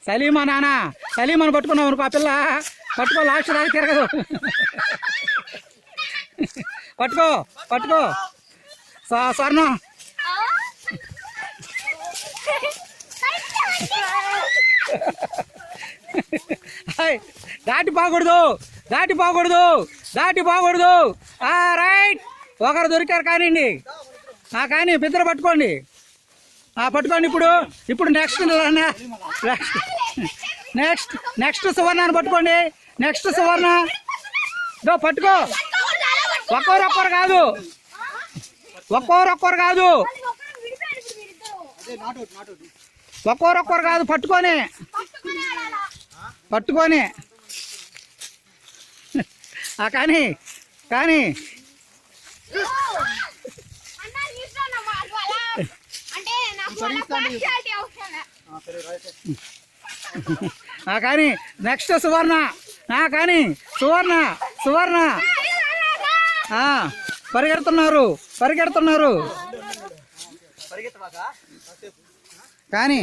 సలీమా నాన్న, సలీమాని పట్టుకున్నావు అనుకో, ఆ పిల్ల పట్టుకో, లాస్ట్ దాకా తిరగదు. పట్టుకో పట్టుకో స్వర్ణ. దాటి పోకూడదు, దాటి పోకూడదు, దాటి పోకూడదు. రైట్, ఒకరు దొరికారు కానివ్వండి. కానీ ఇద్దరు పట్టుకోండి, పట్టుకోండి. ఇప్పుడు నెక్స్ట్ నెక్స్ట్ నెక్స్ట్ సువర్ణని పట్టుకోండి. నెక్స్ట్ సువర్ణ పట్టుకో. ఒక్కొక్కరు కాదు, ఒక్కొక్కరు కాదు, ఒక్కొక్కరు కాదు, పట్టుకొని పట్టుకొని. కానీ కానీ కానీ నెక్స్ట్ సువర్ణ. కానీ సువర్ణ సువర్ణ పరిగెడుతున్నారు పరిగెడుతున్నారు. కానీ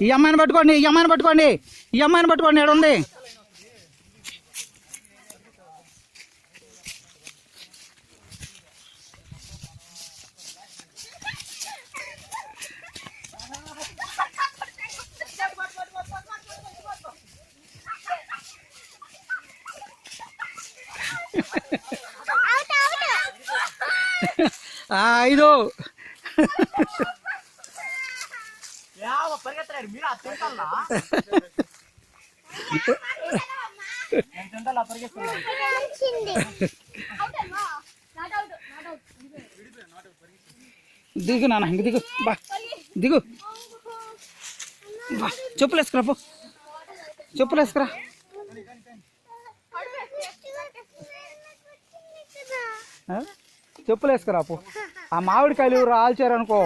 ఈ అమ్మాయిని పట్టుకోండి, ఈ అమ్మాయిని పట్టుకోండి, ఈ అమ్మాయిని పట్టుకోండి. ఎక్కడ ఉంది? ఐదు. దిగు నాన్న, ఇంక దిగు, బా దిగు, బా. చెప్పులు వేసుకురా పో, చెప్పులు వేసుకురా. చెప్పులు వేసుకురా పో. ఆ మామిడికాయలు రాల్చారనుకో.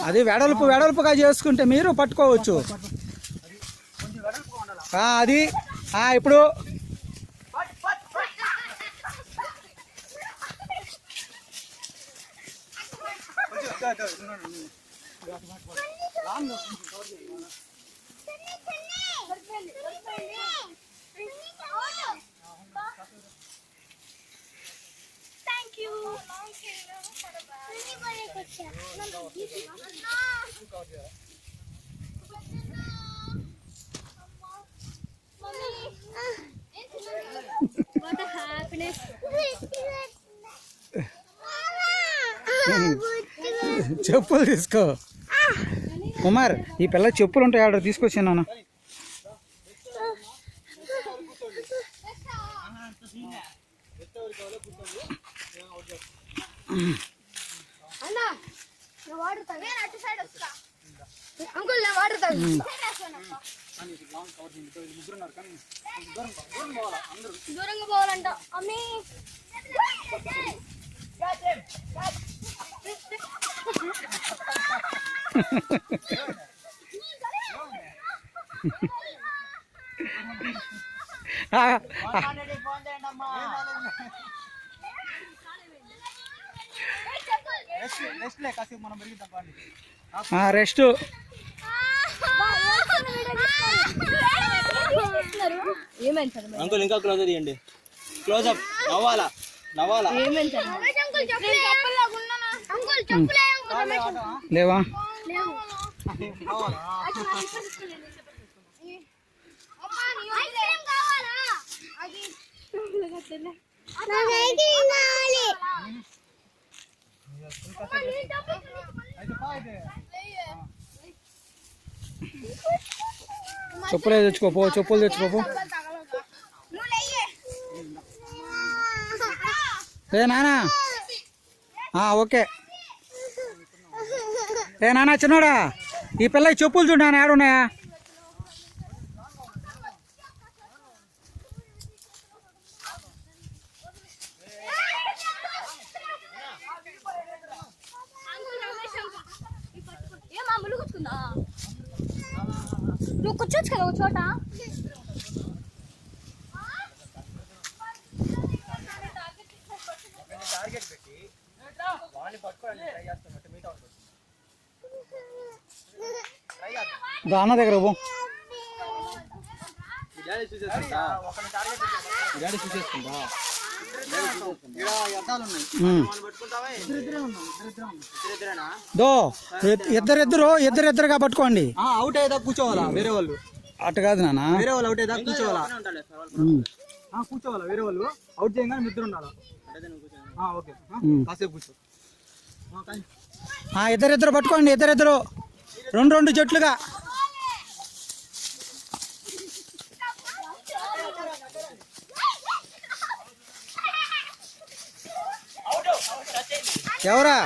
అది వెడల్పు వెడల్పుగా చేసుకుంటే మీరు పట్టుకోవచ్చు. అది ఇప్పుడు చెప్పులు తీసుకో కుమార్. ఈ పిల్ల చెప్పులు ఉంటాయి, ఆర్డర్ తీసుకొచ్చాను నాన్న. దూరంగా పోవాలంట అమ్మీ. రెస్ట్. అంకుల్ ఇంకా క్లోజ్ తీయండి, క్లోజ్అప్. నవ్వాలా నవ్వాలా. లేవా? చెప్పులే తెచ్చుకోపో, చెప్పులు తెచ్చుకోపో. ఏ నానా, ఓకే. ఏ నానా చిన్నోడా, ఈ పిల్లకి చెప్పులు చూడు నాన్న, ఏడున్నాయా? నువ్వు కూర్చోచ్చు కదా ఒక చోట. అన్న దగ్గర పో. దో ఇద్దరిద్దరుగా పట్టుకోండి. అవుట్ అయ్యేదా కూర్చోవాలా వేరే వాళ్ళు? అటు కాదు నాన్న, వేరే వాళ్ళు అవుట్ అయ్యేదా కూర్చోవాలా? కూర్చోవాలా వేరే వాళ్ళు అవుట్ చేయగానే నిద్ర ఉండాలా. ఓకే కాసేపు కూర్చో. ఇద్దరిద్దరు పట్టుకోండి, ఇద్దరిద్దరు రెండు జట్లుగా. ఎవరా?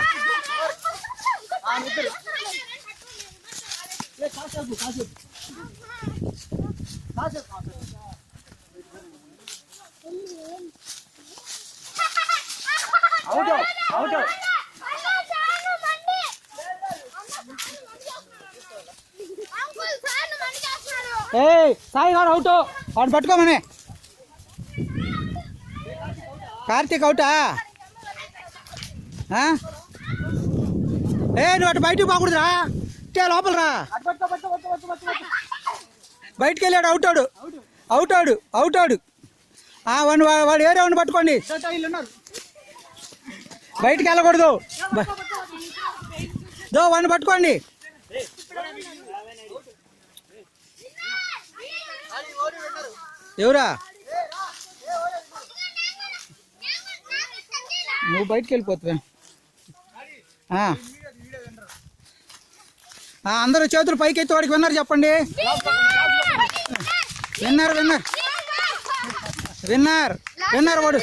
సాయి గారు అవుట్, వాడు పట్టుకోమని. కార్తీక్ అవుటా? నువ్వు అటు బయటకు పోకూడదురా, లోపల రా. బయటికి వెళ్ళాడు, అవుతాడు. వాడు ఏరే వాడిని పట్టుకోండి, బయటికి వెళ్ళకూడదు. వాడిని పట్టుకోండి. ఎవరా? నువ్వు బయటికి వెళ్ళిపోతువే. అందరూ చేతులు పైకి ఎత్తి వాడికి విన్నర్ చెప్పండి. విన్నర్ వాడు.